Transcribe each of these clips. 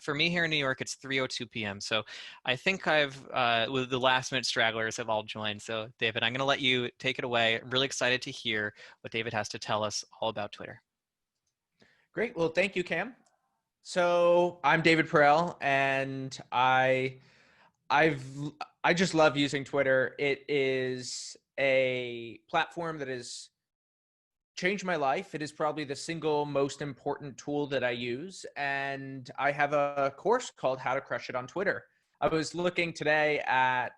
For me here in New York, it's 3:02 p.m. So I think with the last minute stragglers have all joined. So David, I'm going to let you take it away. I'm really excited to hear what David has to tell us all about Twitter. Great. Well, thank you, Cam. So I'm David Perell, and I've I just love using Twitter. It is a platform that has changed my life. It is probably the single most important tool that I use, and I have a course called How to Crush It on Twitter. I was looking today at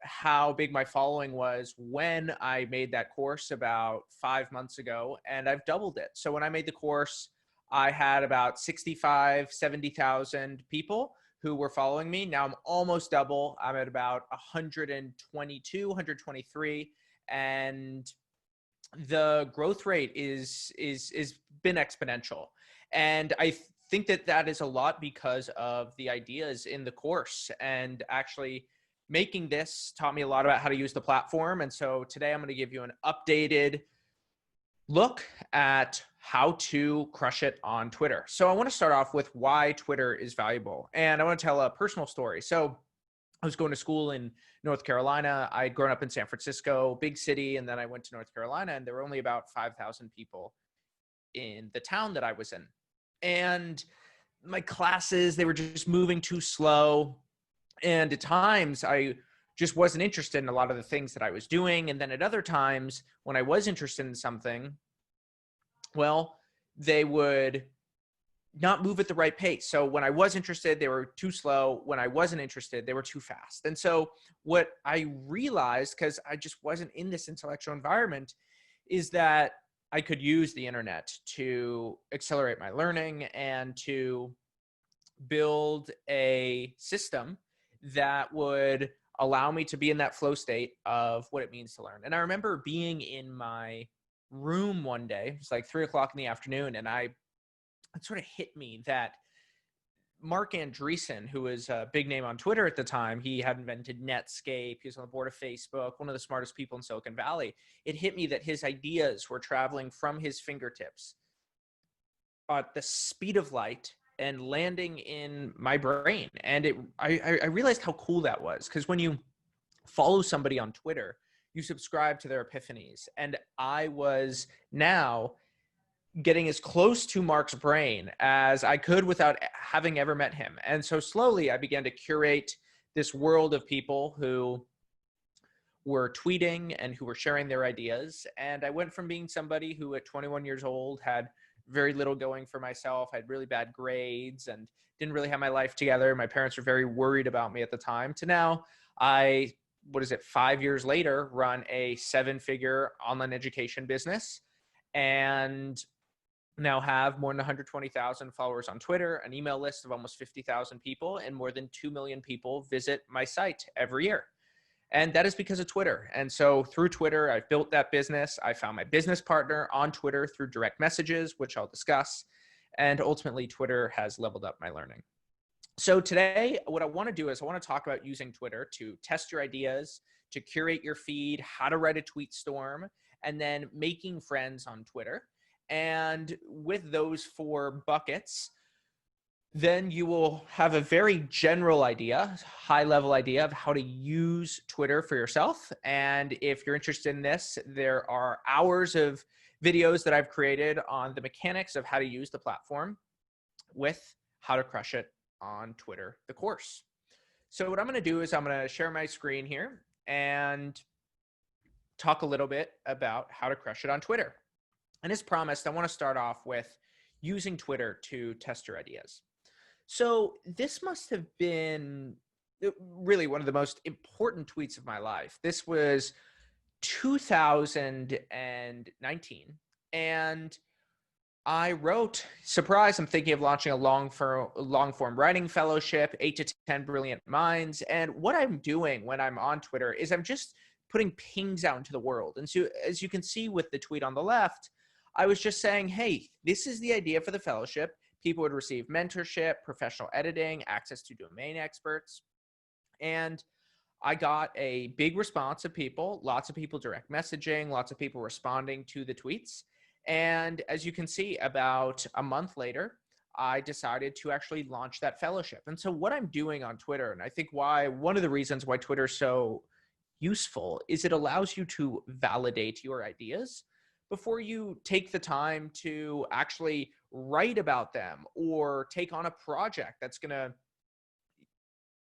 how big my following was when I made that course about 5 months ago, and I've doubled it. So when I made the course, I had about 65, 70,000 people who were following me. Now I'm almost double. I'm at about 122, 123, and the growth rate is been exponential. And I think that that is a lot because of the ideas in the course, and actually making this taught me a lot about how to use the platform. And so today I'm going to give you an updated look at how to crush it on Twitter. So I want to start off with why Twitter is valuable. And I want to tell a personal story. So I was going to school in North Carolina. I'd grown up in San Francisco, big city, and then I went to North Carolina, and there were only about 5,000 people in the town that I was in. And my classes, they were just moving too slow. And at times, I just wasn't interested in a lot of the things that I was doing. And then at other times, when I was interested in something, well, they would not move at the right pace. So when I was interested, they were too slow. When I wasn't interested, they were too fast. And so what I realized, because I just wasn't in this intellectual environment, is that I could use the internet to accelerate my learning and to build a system that would allow me to be in that flow state of what it means to learn. And I remember being in my room one day, it was like 3 o'clock in the afternoon, and it sort of hit me that Mark Andreessen, who was a big name on Twitter at the time, he had invented Netscape. He was on the board of Facebook, one of the smartest people in Silicon Valley. It hit me that his ideas were traveling from his fingertips at the speed of light and landing in my brain. And I realized how cool that was, because when you follow somebody on Twitter, you subscribe to their epiphanies. And I was now getting as close to Mark's brain as I could without having ever met him. And so slowly I began to curate this world of people who were tweeting and who were sharing their ideas. And I went from being somebody who at 21 years old had very little going for myself, I had really bad grades, and didn't really have my life together. My parents were very worried about me at the time, to now 5 years later, run a 7-figure online education business, and now have more than 120,000 followers on Twitter, an email list of almost 50,000 people, and more than 2 million people visit my site every year. And that is because of Twitter. And so through Twitter, I've built that business. I found my business partner on Twitter through direct messages, which I'll discuss. And ultimately, Twitter has leveled up my learning. So today, what I want to do is I want to talk about using Twitter to test your ideas, to curate your feed, how to write a tweet storm, and then making friends on Twitter. And with those 4 buckets, then you will have a very general idea, high-level idea of how to use Twitter for yourself. And if you're interested in this, there are hours of videos that I've created on the mechanics of how to use the platform with How to Crush It on Twitter, the course. So what I'm going to do is I'm going to share my screen here and talk a little bit about how to crush it on Twitter. And as promised, I want to start off with using Twitter to test your ideas. So this must have been really one of the most important tweets of my life. This was 2019. And I wrote, surprise, I'm thinking of launching a long form writing fellowship, 8 to 10 brilliant minds. And what I'm doing when I'm on Twitter is I'm just putting pings out into the world. And so as you can see with the tweet on the left, I was just saying, hey, this is the idea for the fellowship. People would receive mentorship, professional editing, access to domain experts. And I got a big response of people, lots of people direct messaging, lots of people responding to the tweets. And as you can see, about a month later, I decided to actually launch that fellowship. And so what I'm doing on Twitter, and I think why one of the reasons why Twitter is so useful is it allows you to validate your ideas before you take the time to actually write about them or take on a project that's going to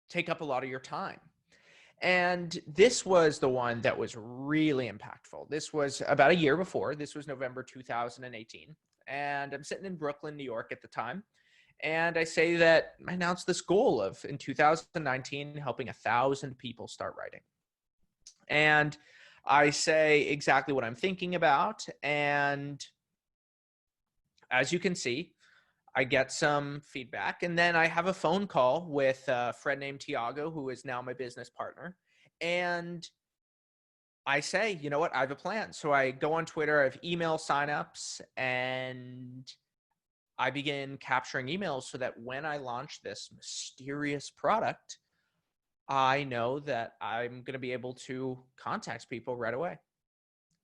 take up a lot of your time. And this was the one that was really impactful. This was about a year before. This was November 2018. And I'm sitting in Brooklyn, New York at the time. And I say that I announced this goal of in 2019 helping 1,000 people start writing. And I say exactly what I'm thinking about. And as you can see, I get some feedback. And then I have a phone call with a friend named Tiago, who is now my business partner. And I say, you know what, I have a plan. So I go on Twitter, I have email signups, and I begin capturing emails so that when I launch this mysterious product, I know that I'm going to be able to contact people right away.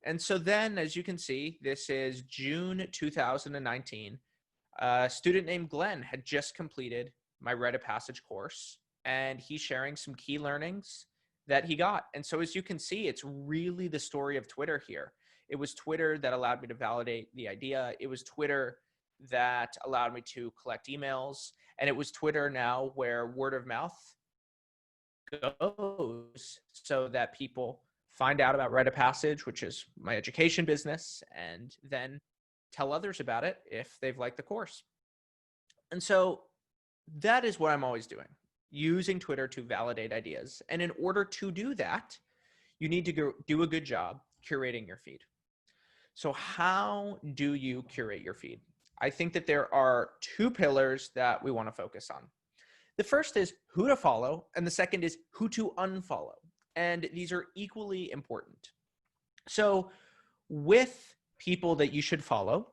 And so then, as you can see, this is June 2019. A student named Glenn had just completed my Rite of Passage course, and he's sharing some key learnings that he got. And so as you can see, it's really the story of Twitter here. It was Twitter that allowed me to validate the idea. It was Twitter that allowed me to collect emails. And it was Twitter now where word of mouth goes so that people find out about Rite of Passage, which is my education business, and then tell others about it if they've liked the course. And so that is what I'm always doing, using Twitter to validate ideas. And in order to do that, you need to do a good job curating your feed. So how do you curate your feed? I think that there are two pillars that we want to focus on. The first is who to follow, and the second is who to unfollow. And these are equally important. So with people that you should follow,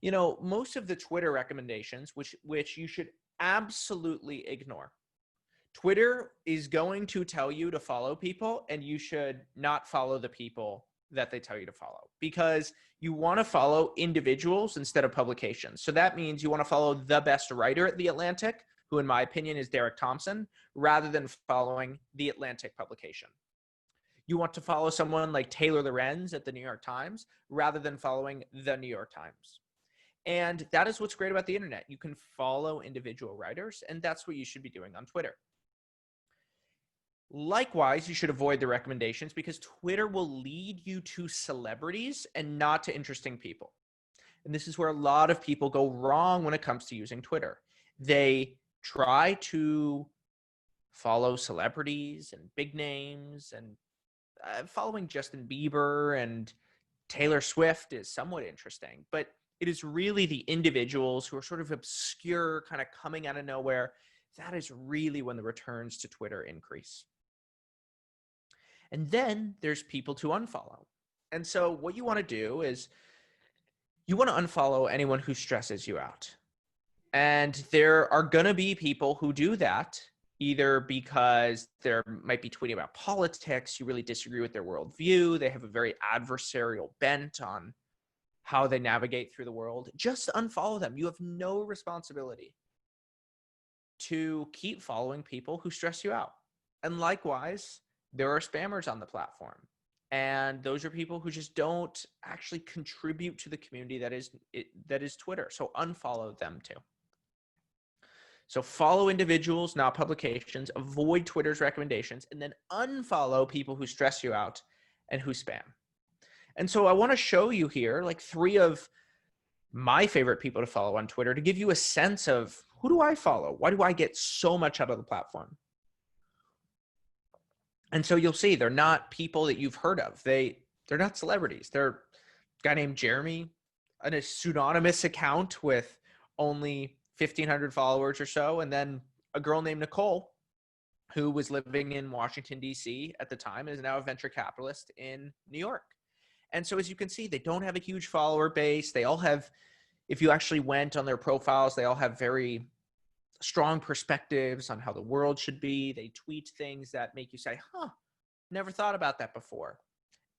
you know, most of the Twitter recommendations, which you should absolutely ignore. Twitter is going to tell you to follow people, and you should not follow the people that they tell you to follow, because you want to follow individuals instead of publications. So that means you want to follow the best writer at The Atlantic, who in my opinion is Derek Thompson, rather than following The Atlantic publication. You want to follow someone like Taylor Lorenz at the New York Times rather than following the New York Times. And that is what's great about the internet. You can follow individual writers, and that's what you should be doing on Twitter. Likewise, you should avoid the recommendations because Twitter will lead you to celebrities and not to interesting people. And this is where a lot of people go wrong when it comes to using Twitter. They try to follow celebrities and big names, and following Justin Bieber and Taylor Swift is somewhat interesting, but it is really the individuals who are sort of obscure, kind of coming out of nowhere. That is really when the returns to Twitter increase. And then there's people to unfollow. And so what you want to do is you want to unfollow anyone who stresses you out. And there are going to be people who do that either because they might be tweeting about politics, you really disagree with their worldview, they have a very adversarial bent on how they navigate through the world. Just unfollow them. You have no responsibility to keep following people who stress you out. And likewise, there are spammers on the platform. And those are people who just don't actually contribute to the community that is Twitter. So unfollow them too. So follow individuals, not publications, avoid Twitter's recommendations, and then unfollow people who stress you out and who spam. And so I want to show you here like 3 of my favorite people to follow on Twitter to give you a sense of who do I follow? Why do I get so much out of the platform? And so you'll see they're not people that you've heard of. They're not celebrities. They're a guy named Jeremy, a pseudonymous account with only 1,500 followers or so, and then a girl named Nicole, who was living in Washington, D.C. at the time and is now a venture capitalist in New York. And so as you can see, they don't have a huge follower base. They all have, if you actually went on their profiles, they all have very strong perspectives on how the world should be. They tweet things that make you say, never thought about that before.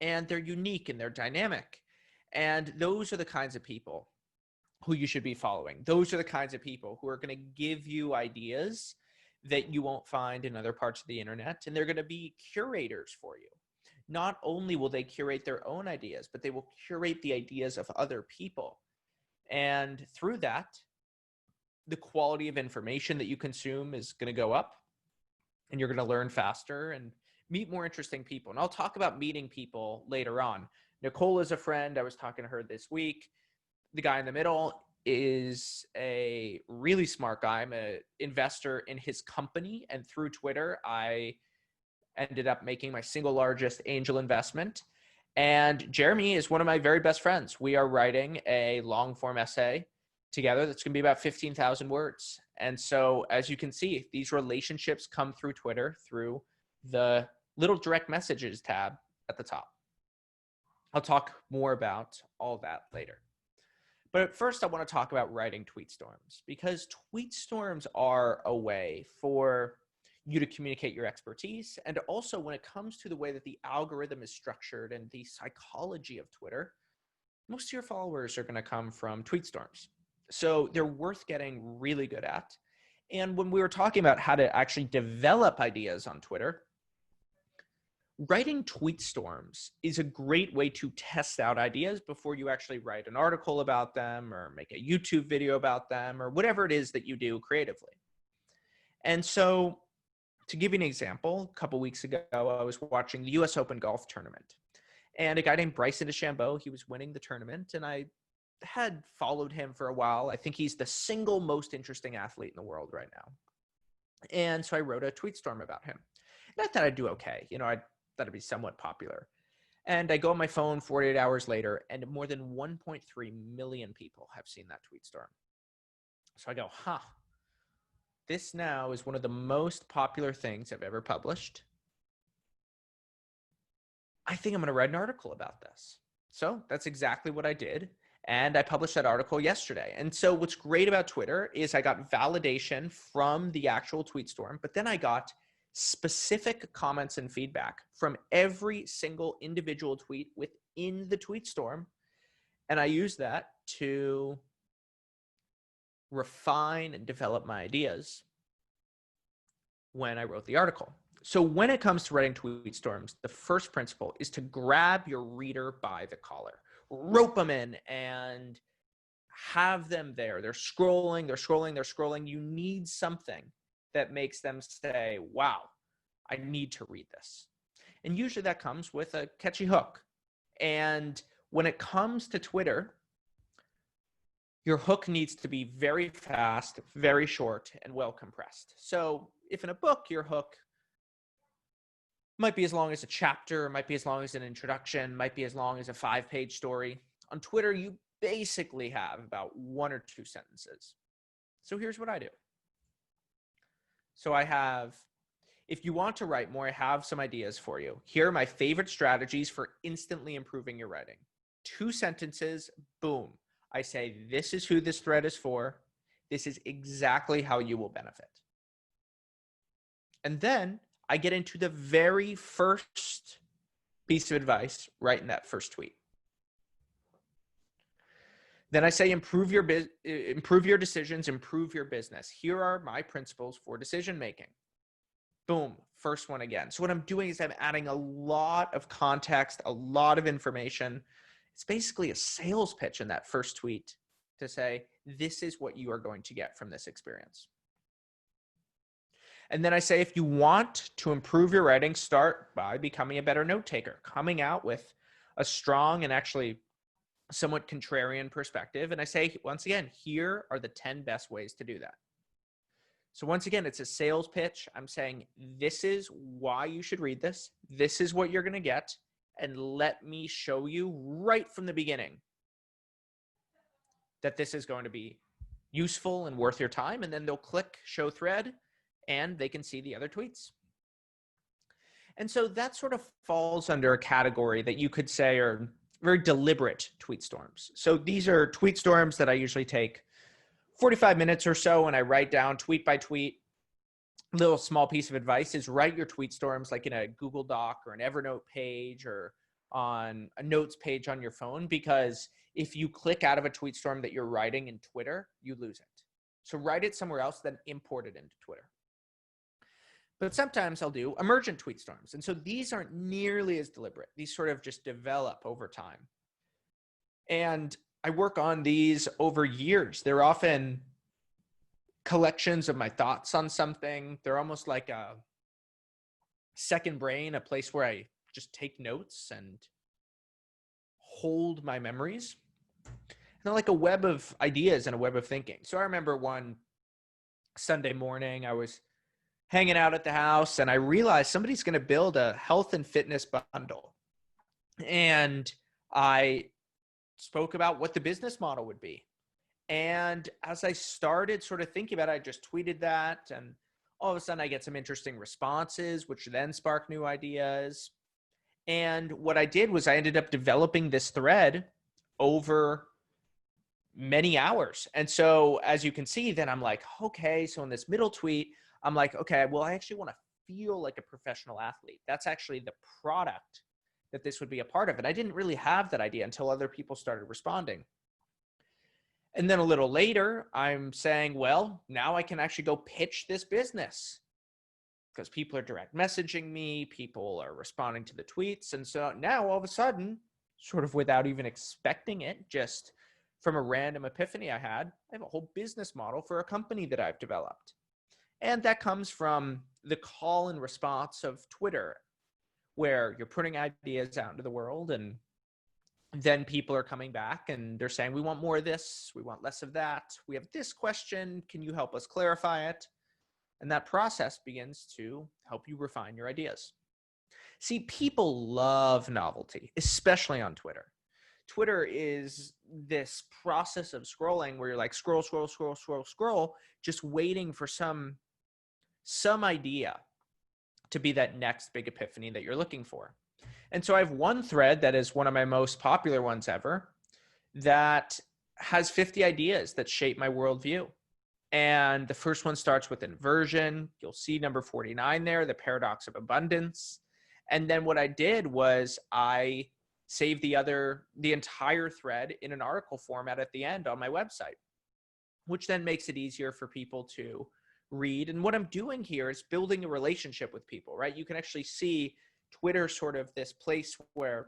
And they're unique and they're dynamic. And those are the kinds of people who you should be following. Those are the kinds of people who are going to give you ideas that you won't find in other parts of the internet, and they're going to be curators for you. Not only will they curate their own ideas, but they will curate the ideas of other people. And through that, the quality of information that you consume is going to go up, and you're going to learn faster and meet more interesting people. And I'll talk about meeting people later on. Nicole is a friend. I was talking to her this week. The guy in the middle is a really smart guy. I'm an investor in his company, and through Twitter, I ended up making my single largest angel investment. And Jeremy is one of my very best friends. We are writing a long form essay together that's going to be about 15,000 words. And so, as you can see, these relationships come through Twitter, through the little direct messages tab at the top. I'll talk more about all that later. But first, I want to talk about writing tweet storms, because tweet storms are a way for you to communicate your expertise. And also, when it comes to the way that the algorithm is structured and the psychology of Twitter, most of your followers are going to come from tweet storms. So they're worth getting really good at. And when we were talking about how to actually develop ideas on Twitter, writing tweet storms is a great way to test out ideas before you actually write an article about them or make a YouTube video about them or whatever it is that you do creatively. And so, to give you an example, a couple weeks ago, I was watching the US Open golf tournament, and a guy named Bryson DeChambeau, he was winning the tournament, and I had followed him for a while. I think he's the single most interesting athlete in the world right now. And so I wrote a tweet storm about him. And I thought I'd do okay. I thought it'd be somewhat popular. And I go on my phone 48 hours later, and more than 1.3 million people have seen that tweet storm. So I go, this now is one of the most popular things I've ever published. I think I'm going to write an article about this. So that's exactly what I did. And I published that article yesterday. And so what's great about Twitter is I got validation from the actual tweet storm, but then I got specific comments and feedback from every single individual tweet within the tweet storm. And I used that to refine and develop my ideas when I wrote the article. So when it comes to writing tweet storms, the first principle is to grab your reader by the collar, rope them in and have them there. They're scrolling. You need something that makes them say, wow, I need to read this. And usually that comes with a catchy hook. And when it comes to Twitter, your hook needs to be very fast, very short, and well compressed. So if in a book, your hook might be as long as a chapter, might be as long as an introduction, might be as long as a 5-page story. On Twitter, you basically have about 1 or 2 sentences. So here's what I do. So I have, if you want to write more, I have some ideas for you. Here are my favorite strategies for instantly improving your writing. 2 sentences, boom. I say, this is who this thread is for. This is exactly how you will benefit. And then I get into the very first piece of advice right in that first tweet. Then I say, improve your decisions, improve your business. Here are my principles for decision making. Boom, first one again. So what I'm doing is I'm adding a lot of context, a lot of information. It's basically a sales pitch in that first tweet to say, this is what you are going to get from this experience. And then I say, if you want to improve your writing, start by becoming a better note taker, coming out with a strong and actually somewhat contrarian perspective. And I say, once again, here are the 10 best ways to do that. So once again, it's a sales pitch. I'm saying, this is why you should read this. This is what you're going to get. And let me show you right from the beginning that this is going to be useful and worth your time. And then they'll click show thread and they can see the other tweets. And so that sort of falls under a category that you could say are very deliberate tweet storms. So these are tweet storms that I usually take 45 minutes or so, and I write down tweet by tweet. Little small piece of advice is write your tweet storms like in a Google Doc or an Evernote page or on a notes page on your phone, because if you click out of a tweet storm that you're writing in Twitter, you lose it. So write it somewhere else, then import it into Twitter. But sometimes I'll do emergent tweet storms. And so these aren't nearly as deliberate. These sort of just develop over time. And I work on these over years. They're often collections of my thoughts on something. They're almost like a second brain, a place where I just take notes and hold my memories. And they're like a web of ideas and a web of thinking. So I remember one Sunday morning, I was hanging out at the house and I realized somebody's going to build a health and fitness bundle. And I spoke about what the business model would be. And as I started sort of thinking about it, I just tweeted that. And all of a sudden I get some interesting responses, which then spark new ideas. And what I did was I ended up developing this thread over many hours. And so as you can see, then I'm like, okay, so in this middle tweet, I'm like, okay, well, I actually want to feel like a professional athlete. That's actually the product that this would be a part of. And I didn't really have that idea until other people started responding. And then a little later, I'm saying, well, now I can actually go pitch this business because people are direct messaging me, people are responding to the tweets. And so now all of a sudden, sort of without even expecting it, just from a random epiphany I had, I have a whole business model for a company that I've developed. And that comes from the call and response of Twitter, where you're putting ideas out into the world and then people are coming back and they're saying, we want more of this, we want less of that, we have this question, can you help us clarify it? And that process begins to help you refine your ideas. See, people love novelty, especially on Twitter. Twitter is this process of scrolling where you're like scroll, just waiting for some idea to be that next big epiphany that you're looking for. And so I have one thread that is one of my most popular ones ever that has 50 ideas that shape my worldview. And the first one starts with inversion. You'll see number 49 there, the paradox of abundance. And then what I did was I saved the entire thread in an article format at the end on my website, which then makes it easier for people to read. And what I'm doing here is building a relationship with people, right? You can actually see Twitter sort of this place where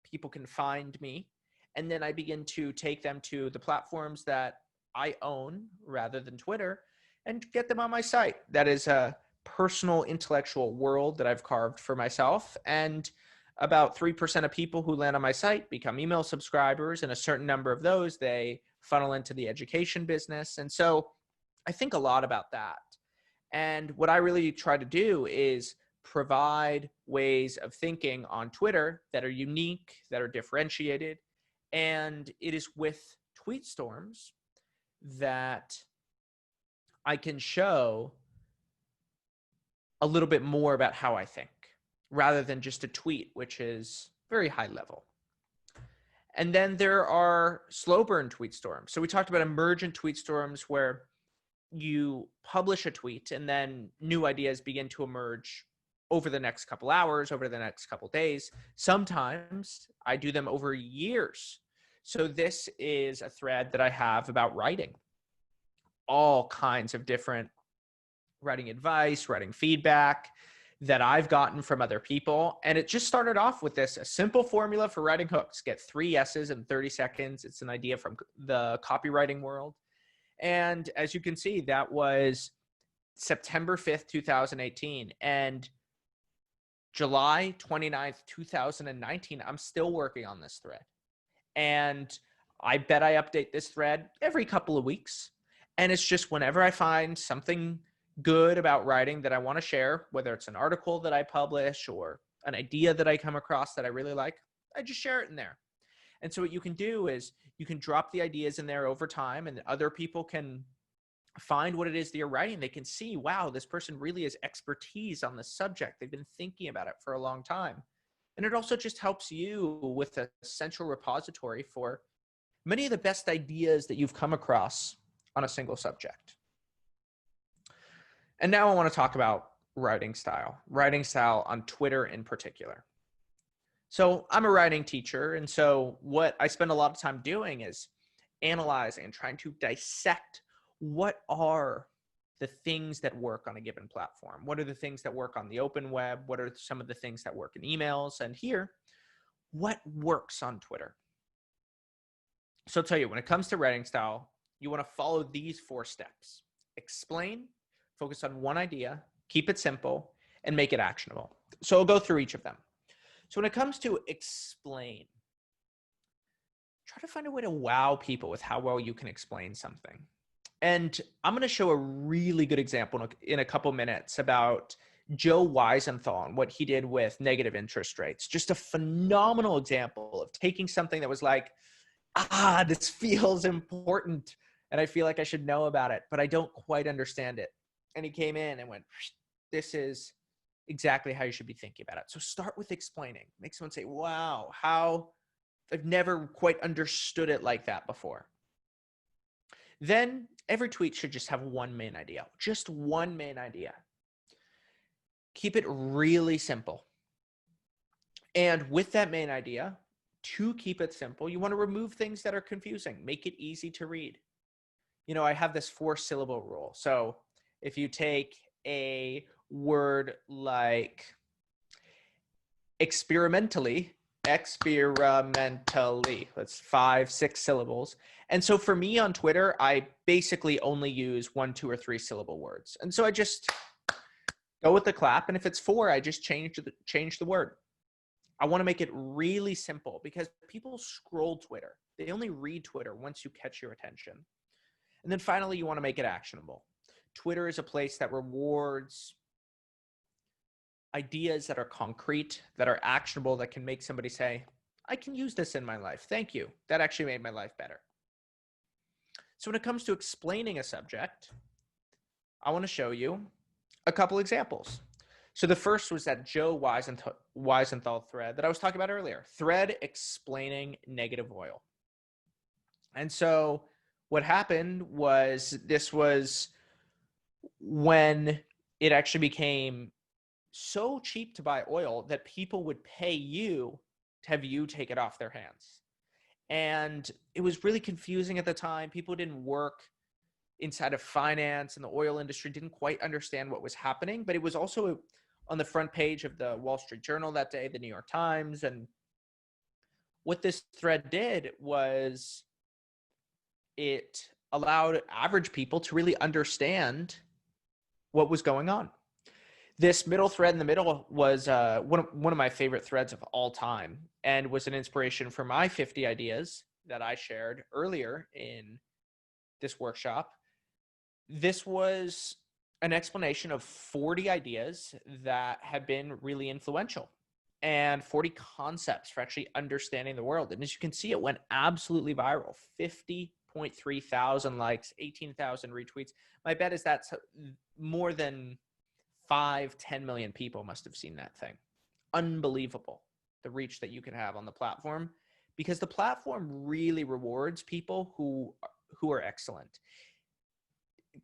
people can find me. And then I begin to take them to the platforms that I own rather than Twitter and get them on my site. That is a personal intellectual world that I've carved for myself. And about 3% of people who land on my site become email subscribers, and a certain number of those, they funnel into the education business. And so I think a lot about that. And what I really try to do is provide ways of thinking on Twitter that are unique, that are differentiated. And it is with tweet storms that I can show a little bit more about how I think rather than just a tweet, which is very high level. And then there are slow burn tweet storms. So we talked about emergent tweet storms where you publish a tweet and then new ideas begin to emerge over the next couple hours, over the next couple days. Sometimes I do them over years. So this is a thread that I have about writing. All kinds of different writing advice, writing feedback that I've gotten from other people. And it just started off with a simple formula for writing hooks. Get 3 S's in 30 seconds. It's an idea from the copywriting world. And as you can see, that was September 5th, 2018. And July 29th, 2019, I'm still working on this thread. And I bet I update this thread every couple of weeks. And it's just whenever I find something good about writing that I want to share, whether it's an article that I publish or an idea that I come across that I really like, I just share it in there. And so what you can do is you can drop the ideas in there over time, and other people can find what it is that you're writing. They can see, wow, this person really has expertise on this subject. They've been thinking about it for a long time. And it also just helps you with a central repository for many of the best ideas that you've come across on a single subject. And now I want to talk about writing style on Twitter in particular. So I'm a writing teacher. And so what I spend a lot of time doing is analyzing and trying to dissect what are the things that work on a given platform. What are the things that work on the open web? What are some of the things that work in emails? And here, what works on Twitter? So I'll tell you, when it comes to writing style, you want to follow these 4 steps. Explain, focus on one idea, keep it simple, and make it actionable. So I'll go through each of them. So when it comes to explain, try to find a way to wow people with how well you can explain something. And I'm going to show a really good example in a couple minutes about Joe Weisenthal and what he did with negative interest rates. Just a phenomenal example of taking something that was like, this feels important and I feel like I should know about it, but I don't quite understand it. And he came in and went, this is exactly how you should be thinking about it. So start with explaining. Make someone say, wow, how I've never quite understood it like that before. Then every tweet should just have one main idea, just one main idea. Keep it really simple. And with that main idea, to keep it simple, you want to remove things that are confusing, make it easy to read. I have this 4-syllable rule. So if you take a word like experimentally, that's 5, 6 syllables. And so for me on Twitter, I basically only use 1, 2, or 3 syllable words. And so I just go with the clap. And if it's 4, I just change the word. I want to make it really simple because people scroll Twitter. They only read Twitter once you catch your attention. And then finally, you want to make it actionable. Twitter is a place that rewards ideas that are concrete, that are actionable, that can make somebody say, I can use this in my life. Thank you. That actually made my life better. So when it comes to explaining a subject, I want to show you a couple examples. So the first was that Joe Weisenthal thread that I was talking about earlier, thread explaining negative oil. And so what happened was this was when it actually became so cheap to buy oil that people would pay you to have you take it off their hands. And it was really confusing at the time. People didn't work inside of finance and the oil industry, didn't quite understand what was happening, but it was also on the front page of the Wall Street Journal that day, the New York Times. And what this thread did was it allowed average people to really understand what was going on. This middle thread in the middle was one of my favorite threads of all time and was an inspiration for my 50 ideas that I shared earlier in this workshop. This was an explanation of 40 ideas that have been really influential and 40 concepts for actually understanding the world. And as you can see, it went absolutely viral. 50.3 thousand likes, 18,000 retweets. My bet is that's more than 5-10 million people must have seen that thing. Unbelievable, the reach that you can have on the platform, because the platform really rewards people who are excellent.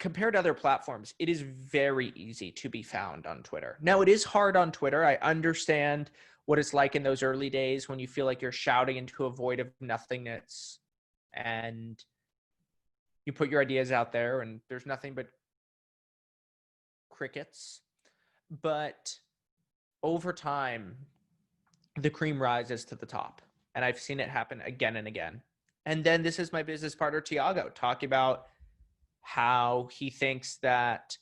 Compared to other platforms, it is very easy to be found on Twitter. Now, it is hard on Twitter. I understand what it's like in those early days when you feel like you're shouting into a void of nothingness and you put your ideas out there and there's nothing but crickets. But over time, the cream rises to the top. And I've seen it happen again and again. And then this is my business partner, Tiago, talking about how he thinks that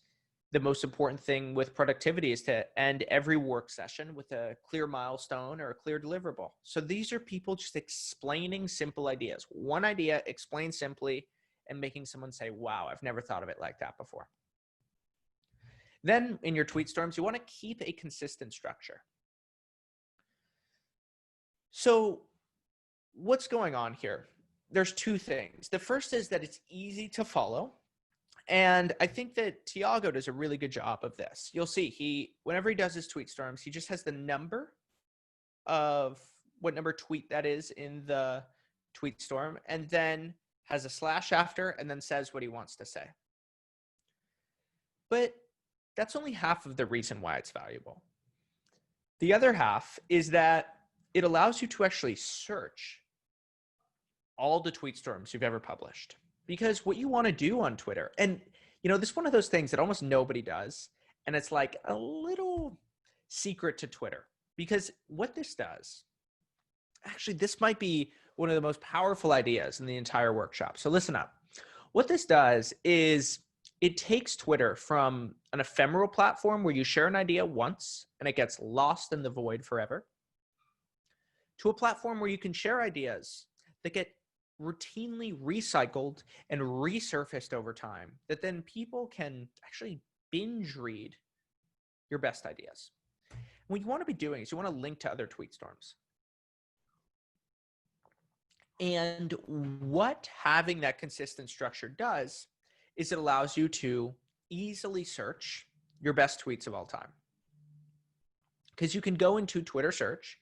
the most important thing with productivity is to end every work session with a clear milestone or a clear deliverable. So these are people just explaining simple ideas. One idea explained simply and making someone say, wow, I've never thought of it like that before. Then in your tweet storms, you want to keep a consistent structure. So what's going on here? There's 2 things. The first is that it's easy to follow. And I think that Tiago does a really good job of this. You'll see whenever he does his tweet storms, he just has the number of what number tweet that is in the tweet storm, and then has a slash after, and then says what he wants to say. But that's only half of the reason why it's valuable. The other half is that it allows you to actually search all the tweet storms you've ever published. Because what you want to do on Twitter, and this is one of those things that almost nobody does, and it's like a little secret to Twitter. Because what this does, actually, this might be one of the most powerful ideas in the entire workshop. So listen up. What this does is it takes Twitter from an ephemeral platform where you share an idea once and it gets lost in the void forever, to a platform where you can share ideas that get routinely recycled and resurfaced over time, that then people can actually binge read your best ideas. What you want to be doing is you want to link to other tweet storms. And what having that consistent structure does is it allows you to easily search your best tweets of all time. Because you can go into Twitter search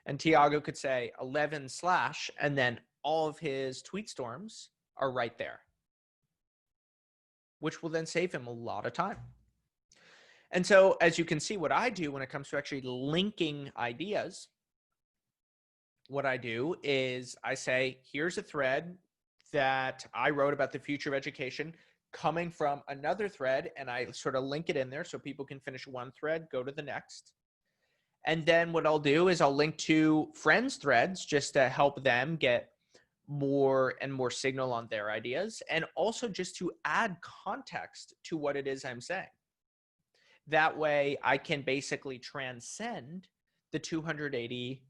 and Tiago could say 11 slash, and then all of his tweet storms are right there, which will then save him a lot of time. And so as you can see, what I do when it comes to actually linking ideas, what I do is I say, here's a thread that I wrote about the future of education coming from another thread, and I sort of link it in there so people can finish one thread, go to the next. And then what I'll do is I'll link to friends threads just to help them get more and more signal on their ideas, and also just to add context to what it is I'm saying. That way I can basically transcend the 280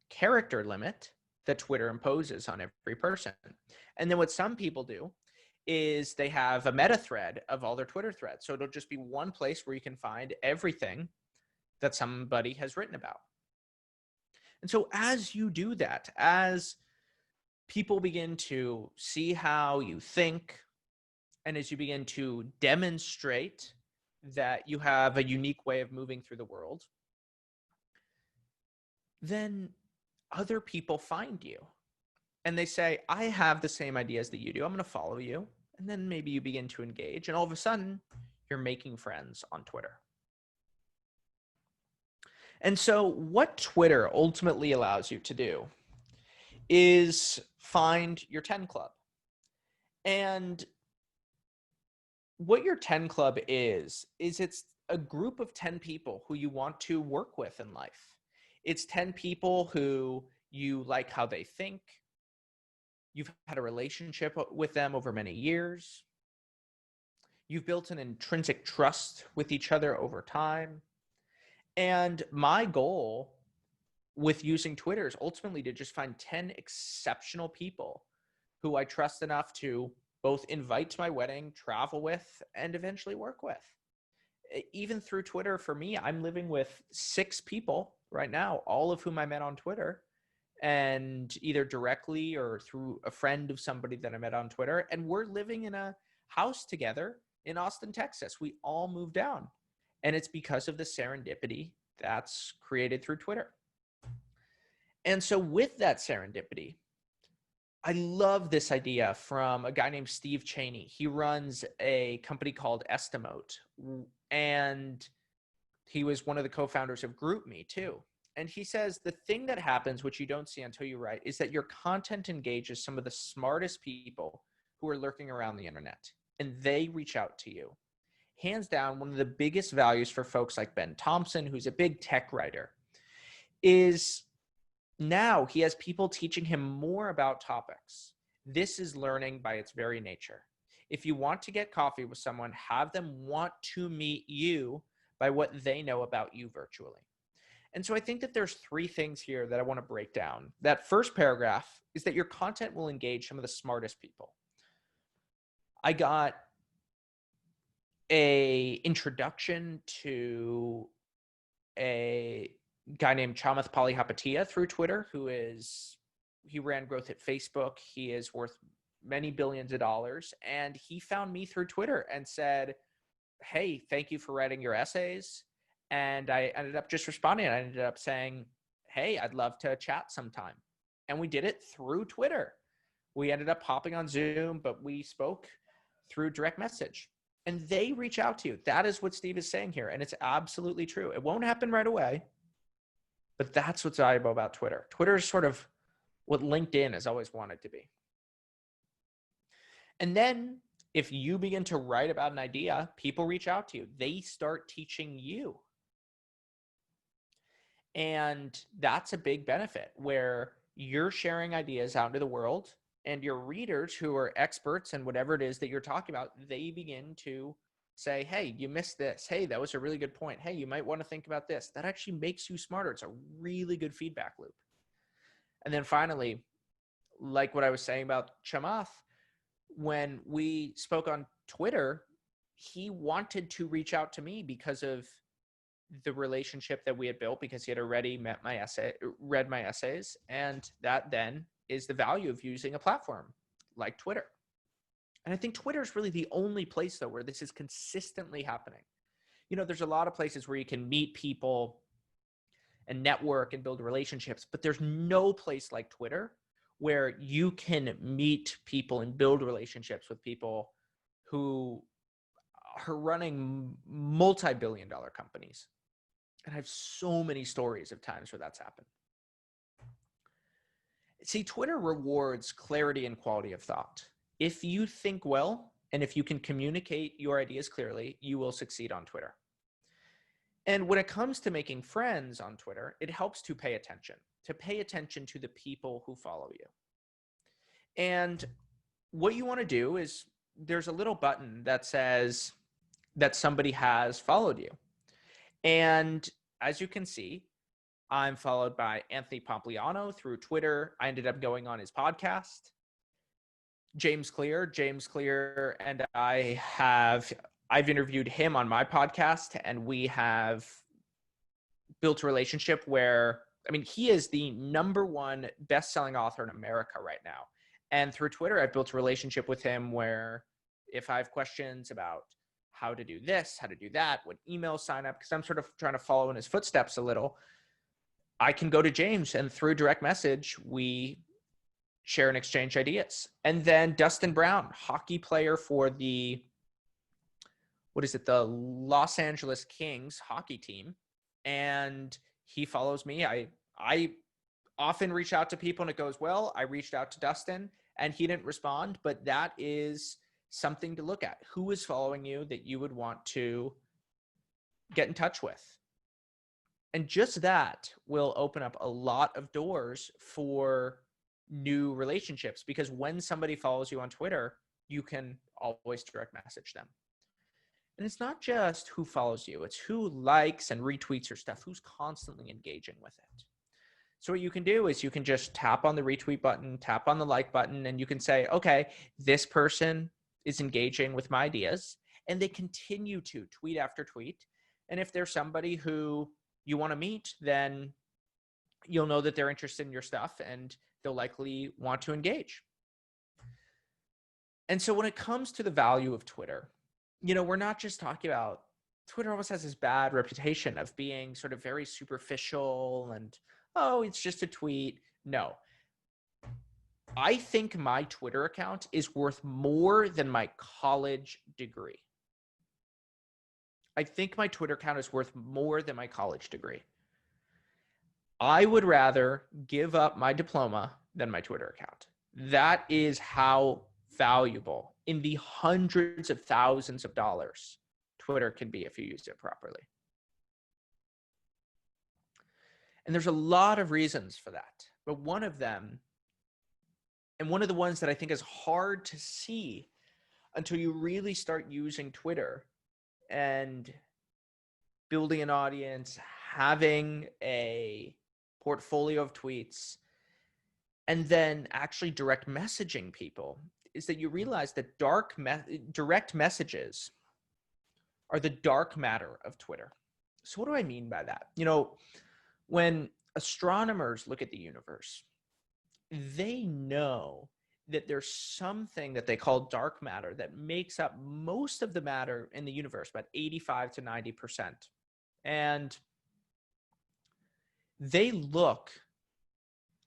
character limit that Twitter imposes on every person. And then what some people do is they have a meta thread of all their Twitter threads. So it'll just be one place where you can find everything that somebody has written about. And so as you do that, as people begin to see how you think, and as you begin to demonstrate that you have a unique way of moving through the world, then other people find you and they say, I have the same ideas that you do. I'm going to follow you. And then maybe you begin to engage, and all of a sudden you're making friends on Twitter. And so what Twitter ultimately allows you to do is find your 10 club. And what your 10 club is it's a group of 10 people who you want to work with in life. It's 10 people who you like how they think. You've had a relationship with them over many years. You've built an intrinsic trust with each other over time. And my goal with using Twitter is ultimately to just find 10 exceptional people who I trust enough to both invite to my wedding, travel with, and eventually work with. Even through Twitter, for me, I'm living with 6 people right now, all of whom I met on Twitter, and either directly or through a friend of somebody that I met on Twitter. And we're living in a house together in Austin, Texas. We all moved down. And it's because of the serendipity that's created through Twitter. And so with that serendipity, I love this idea from a guy named Steve Chaney. He runs a company called Estimote, and he was one of the co-founders of GroupMe too. And he says the thing that happens, which you don't see until you write, is that your content engages some of the smartest people who are lurking around the internet, and they reach out to you. Hands down, one of the biggest values for folks like Ben Thompson, who's a big tech writer, is now he has people teaching him more about topics. This is learning by its very nature. If you want to get coffee with someone, have them want to meet you by what they know about you virtually. And so I think that there's 3 things here that I want to break down. That first paragraph is that your content will engage some of the smartest people. I got a introduction to a guy named Chamath Palihapitiya through Twitter, he ran growth at Facebook. He is worth many billions of dollars. And he found me through Twitter and said, hey, thank you for writing your essays. And I ended up just responding. I ended up saying, hey, I'd love to chat sometime. And we did it through Twitter. We ended up hopping on Zoom, but we spoke through direct message. And they reach out to you. That is what Steve is saying here. And it's absolutely true. It won't happen right away. But that's what's valuable about Twitter. Twitter is sort of what LinkedIn has always wanted to be. And then if you begin to write about an idea, people reach out to you. They start teaching you. And that's a big benefit where you're sharing ideas out into the world, and your readers who are experts in whatever it is that you're talking about, they begin to say, hey, you missed this. Hey, that was a really good point. Hey, you might want to think about this. That actually makes you smarter. It's a really good feedback loop. And then finally, like what I was saying about Chamath, when we spoke on Twitter, he wanted to reach out to me because of the relationship that we had built, because he had already read my essays. And that then is the value of using a platform like Twitter. And I think Twitter is really the only place, though, where this is consistently happening. You know, there's a lot of places where you can meet people and network and build relationships, but there's no place like Twitter where you can meet people and build relationships with people who are running multi-billion dollar companies. And I have so many stories of times where that's happened. See, Twitter rewards clarity and quality of thought. If you think well, and if you can communicate your ideas clearly, you will succeed on Twitter. And when it comes to making friends on Twitter, it helps to pay attention to the people who follow you. And what you want to do is there's a little button that says that somebody has followed you. And as you can see, I'm followed by Anthony Pompliano through Twitter. I ended up going on his podcast. James Clear and I've interviewed him on my podcast, and we have built a relationship where, I mean, he is the #1 best-selling author in America right now. And through Twitter, I've built a relationship with him where if I have questions about how to do this, how to do that, what email sign up, because I'm sort of trying to follow in his footsteps a little, I can go to James, and through direct message, we share and exchange ideas. And then Dustin Brown, hockey player for the Los Angeles Kings hockey team. And he follows me. I often reach out to people and it goes well. I reached out to Dustin and he didn't respond, but that is something to look at. Who is following you that you would want to get in touch with? And just that will open up a lot of doors for new relationships, because when somebody follows you on Twitter, you can always direct message them. And it's not just who follows you, it's who likes and retweets your stuff, who's constantly engaging with it. So what you can do is you can just tap on the retweet button, tap on the like button, and you can say, okay, this person is engaging with my ideas, and they continue to tweet after tweet. And if there's somebody who you want to meet, then you'll know that they're interested in your stuff and they'll likely want to engage. And so when it comes to the value of Twitter, you know, we're not just talking about, Twitter almost has this bad reputation of being sort of very superficial and, oh, it's just a tweet. No. I think my Twitter account is worth more than my college degree. I think my Twitter account is worth more than my college degree. I would rather give up my diploma than my Twitter account. That is how valuable, in the hundreds of thousands of dollars, Twitter can be if you use it properly. And there's a lot of reasons for that. But one of them, and one of the ones that I think is hard to see until you really start using Twitter and building an audience, having a portfolio of tweets, and then actually direct messaging people, is that you realize that direct messages are the dark matter of Twitter. So what do I mean by that? You know, when astronomers look at the universe, they know that there's something that they call dark matter that makes up most of the matter in the universe, about 85 to 90%. And they look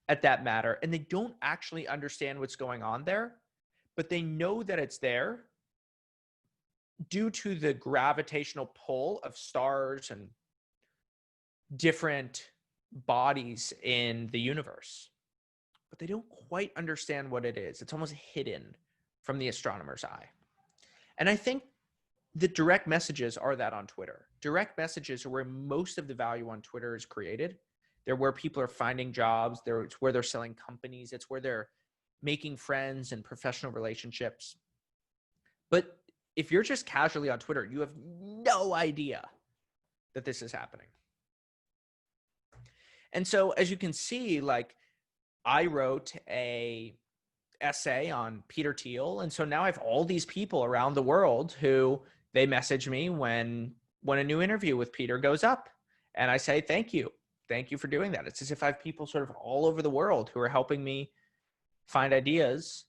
at that matter and they don't actually understand what's going on there, but they know that it's there due to the gravitational pull of stars and different bodies in the universe, but they don't quite understand what it is. It's almost hidden from the astronomer's eye. And I think the direct messages are that on Twitter. Direct messages are where most of the value on Twitter is created. They're where people are finding jobs. It's where they're selling companies. It's where they're making friends and professional relationships. But if you're just casually on Twitter, you have no idea that this is happening. And so as you can see, like, I wrote a essay on Peter Thiel. And so now I have all these people around the world who they message me when a new interview with Peter goes up. And I say, thank you. Thank you for doing that. It's as if I have people sort of all over the world who are helping me find ideas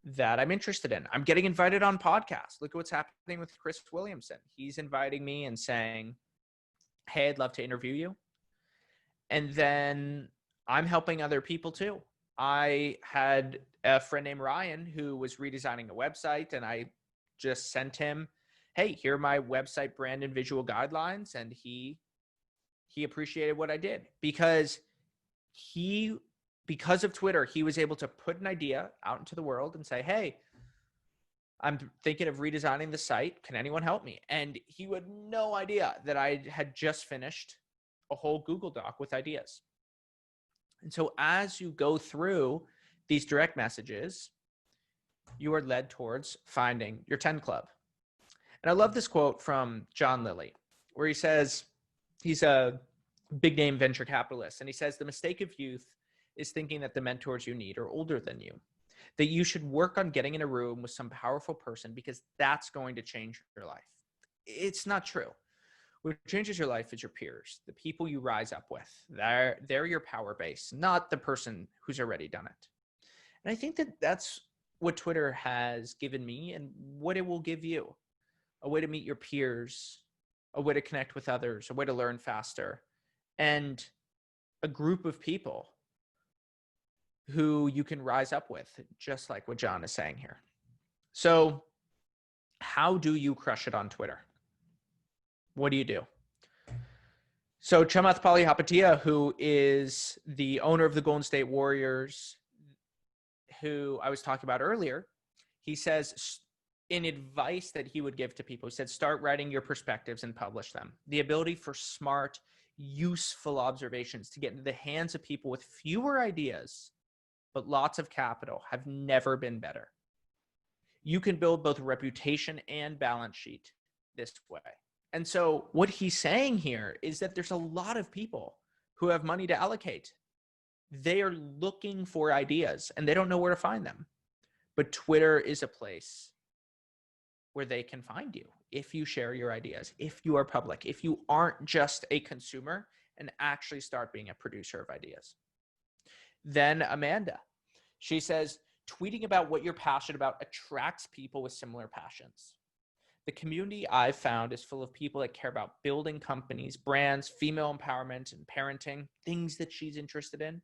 that I'm interested in. I'm getting invited on podcasts. Look at what's happening with Chris Williamson. He's inviting me and saying, hey, I'd love to interview you. And then I'm helping other people too. I had a friend named Ryan who was redesigning a website, and I just sent him, hey, here are my website brand and visual guidelines. And he appreciated what I did because of Twitter, he was able to put an idea out into the world and say, hey, I'm thinking of redesigning the site. Can anyone help me? And he had no idea that I had just finished a whole Google Doc with ideas. And so as you go through these direct messages, you are led towards finding your 10 club. And I love this quote from John Lilly, where he says, he's a big name venture capitalist, and he says, the mistake of youth is thinking that the mentors you need are older than you, that you should work on getting in a room with some powerful person because that's going to change your life. It's not true. What changes your life is your peers, the people you rise up with. They're your power base, not the person who's already done it. And I think that that's what Twitter has given me and what it will give you. A way to meet your peers, a way to connect with others, a way to learn faster, and a group of people who you can rise up with, just like what John is saying here. So how do you crush it on Twitter? What do you do? So Chamath Palihapitiya, who is the owner of the Golden State Warriors, who I was talking about earlier, he says in advice that he would give to people, he said, start writing your perspectives and publish them. The ability for smart, useful observations to get into the hands of people with fewer ideas, but lots of capital have never been better. You can build both a reputation and balance sheet this way. And so what he's saying here is that there's a lot of people who have money to allocate. They are looking for ideas and they don't know where to find them. But Twitter is a place where they can find you if you share your ideas, if you are public, if you aren't just a consumer and actually start being a producer of ideas. Then Amanda, she says, tweeting about what you're passionate about attracts people with similar passions. The community I've found is full of people that care about building companies, brands, female empowerment, and parenting, things that she's interested in.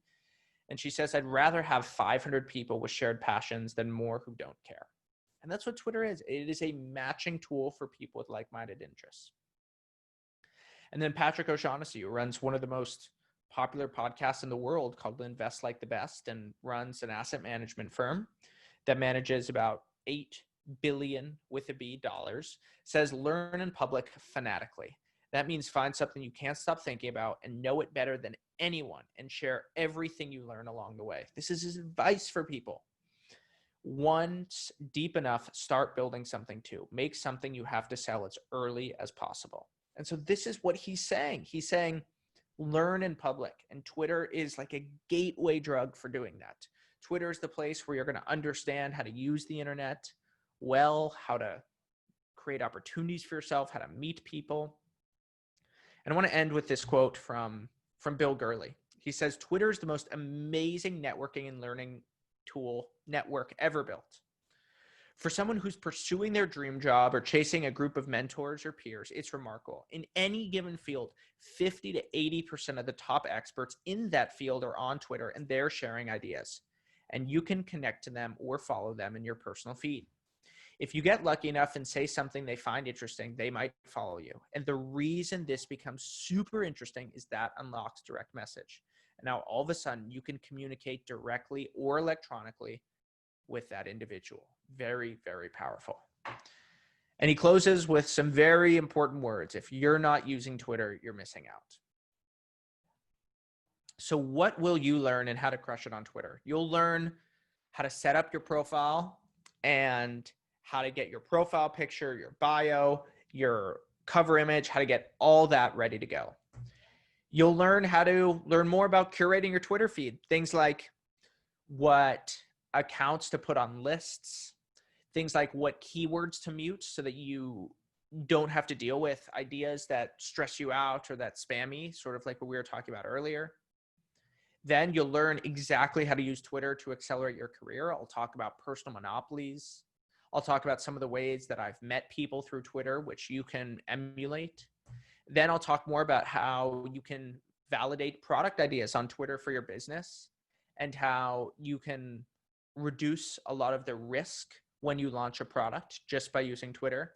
And she says, I'd rather have 500 people with shared passions than more who don't care. And that's what Twitter is. It is a matching tool for people with like-minded interests. And then Patrick O'Shaughnessy, who runs one of the most popular podcasts in the world called Invest Like the Best and runs an asset management firm that manages about $8 billion with a B dollars, says learn in public fanatically. That means find something you can't stop thinking about and know it better than anyone and share everything you learn along the way. This is his advice for people. Once deep enough, start building something too. Make something you have to sell as early as possible. And so this is what he's saying. He's saying, learn in public. And Twitter is like a gateway drug for doing that. Twitter is the place where you're going to understand how to use the internet well, how to create opportunities for yourself, how to meet people. And I want to end with this quote from Bill Gurley. He says, Twitter is the most amazing networking and learning tool network ever built. For someone who's pursuing their dream job or chasing a group of mentors or peers, it's remarkable. In any given field, 50 to 80% of the top experts in that field are on Twitter and they're sharing ideas. And you can connect to them or follow them in your personal feed. If you get lucky enough and say something they find interesting, they might follow you. And the reason this becomes super interesting is that unlocks direct message. And now all of a sudden you can communicate directly or electronically with that individual. Very, very powerful. And he closes with some very important words. If you're not using Twitter, you're missing out. So what will you learn and how to crush it on Twitter? You'll learn how to set up your profile and how to get your profile picture, your bio, your cover image, how to get all that ready to go. You'll learn how to learn more about curating your Twitter feed. Things like what accounts to put on lists, things like what keywords to mute so that you don't have to deal with ideas that stress you out or that spammy, sort of like what we were talking about earlier. Then you'll learn exactly how to use Twitter to accelerate your career. I'll talk about personal monopolies. I'll talk about some of the ways that I've met people through Twitter, which you can emulate. Then I'll talk more about how you can validate product ideas on Twitter for your business and how you can reduce a lot of the risk when you launch a product just by using Twitter.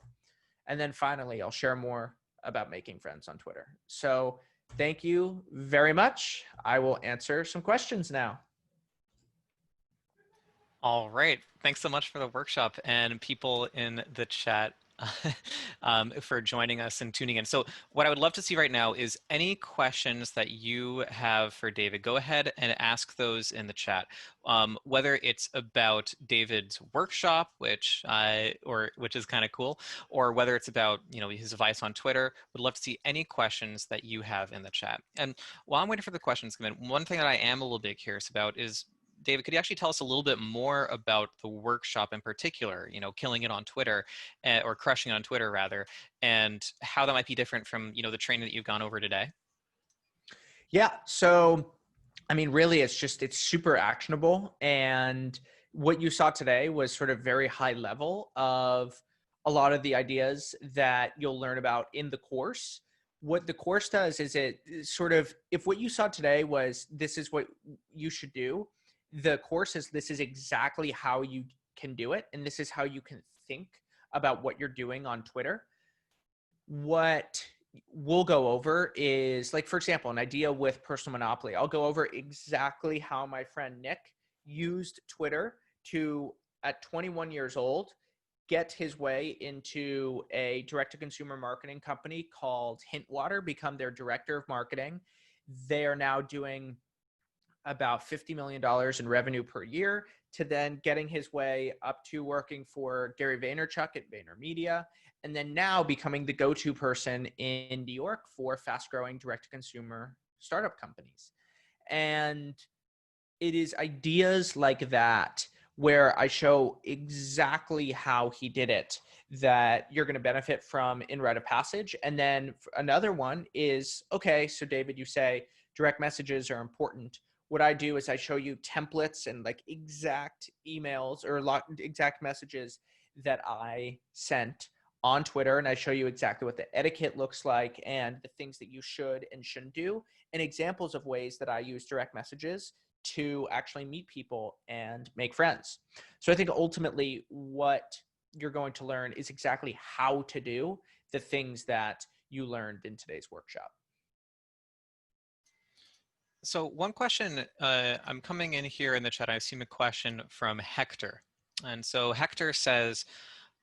And then finally, I'll share more about making friends on Twitter. So thank you very much. I will answer some questions now. All right. Thanks so much for the workshop and people in the chat for joining us and tuning in. So what I would love to see right now is any questions that you have for David. Go ahead and ask those in the chat. Whether it's about David's workshop, which is kind of cool, or whether it's about his advice on Twitter. Would love to see any questions that you have in the chat. And while I'm waiting for the questions to come in, one thing that I am a little bit curious about is, David, could you actually tell us a little bit more about the workshop in particular, killing it on Twitter or crushing it on Twitter rather, and how that might be different from, the training that you've gone over today? Yeah. So, I mean, really, it's super actionable. And what you saw today was sort of very high level of a lot of the ideas that you'll learn about in the course. What the course does is it sort of, if what you saw today was this is what you should do, the course is this is exactly how you can do it. And this is how you can think about what you're doing on Twitter. What we'll go over is, like, for example, an idea with personal monopoly. I'll go over exactly how my friend Nick used Twitter to, at 21 years old, get his way into a direct-to-consumer marketing company called Hintwater, become their director of marketing. They are now doing about $50 million in revenue per year, to then getting his way up to working for Gary Vaynerchuk at VaynerMedia, and then now becoming the go-to person in New York for fast-growing direct-to-consumer startup companies. And it is ideas like that where I show exactly how he did it that you're going to benefit from in Rite of Passage. And then another one is, okay, so David, you say direct messages are important. What I do is I show you templates and like exact emails or exact messages that I sent on Twitter. And I show you exactly what the etiquette looks like and the things that you should and shouldn't do, and examples of ways that I use direct messages to actually meet people and make friends. So I think ultimately what you're going to learn is exactly how to do the things that you learned in today's workshop. So one question, I'm coming in here in the chat, I've seen a question from Hector. And so Hector says,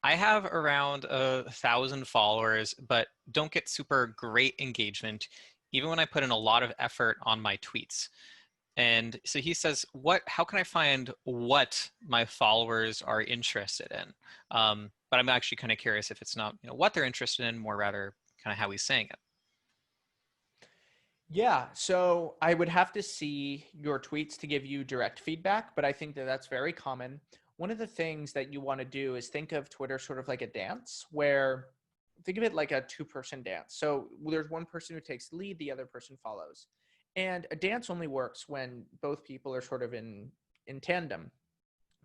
I have around 1,000 followers, but don't get super great engagement, even when I put in a lot of effort on my tweets. And so he says, how can I find what my followers are interested in? But I'm actually kind of curious if it's not what they're interested in, more rather kind of how he's saying it. Yeah, so I would have to see your tweets to give you direct feedback, but I think that that's very common. One of the things that you want to do is think of Twitter sort of like a dance, where think of it like a two-person dance. So there's one person who takes the lead, the other person follows. And a dance only works when both people are sort of in tandem.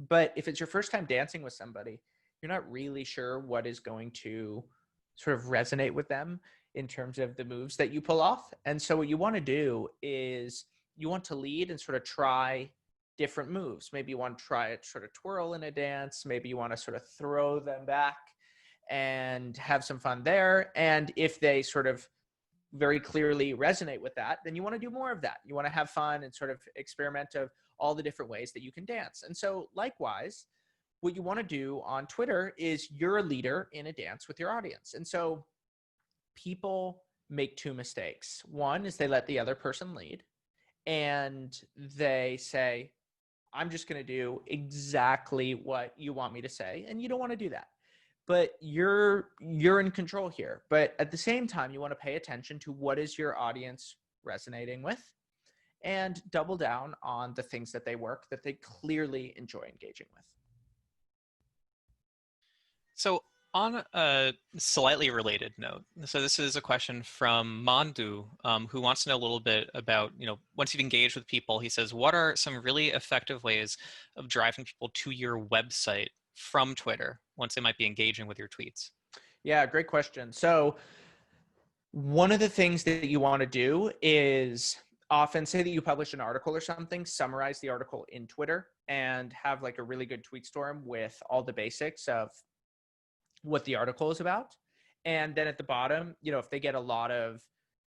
But if it's your first time dancing with somebody, you're not really sure what is going to sort of resonate with them in terms of the moves that you pull off. And so what you want to do is you want to lead and sort of try different moves. Maybe you want to try a sort of twirl in a dance. Maybe you want to sort of throw them back and have some fun there. And if they sort of very clearly resonate with that, then you want to do more of that. You want to have fun and sort of experiment of all the different ways that you can dance. And so likewise, what you want to do on Twitter is you're a leader in a dance with your audience. And so people make two mistakes. One is they let the other person lead and they say, I'm just going to do exactly what you want me to say. And you don't want to do that. But you're in control here. But at the same time, you want to pay attention to what is your audience resonating with and double down on the things that they work, that they clearly enjoy engaging with. So on a slightly related note, so this is a question from Mandu, who wants to know a little bit about, once you've engaged with people, he says, what are some really effective ways of driving people to your website from Twitter once they might be engaging with your tweets? Yeah, great question. So one of the things that you want to do is often say that you publish an article or something, summarize the article in Twitter and have like a really good tweet storm with all the basics of what the article is about. And then at the bottom, if they get a lot of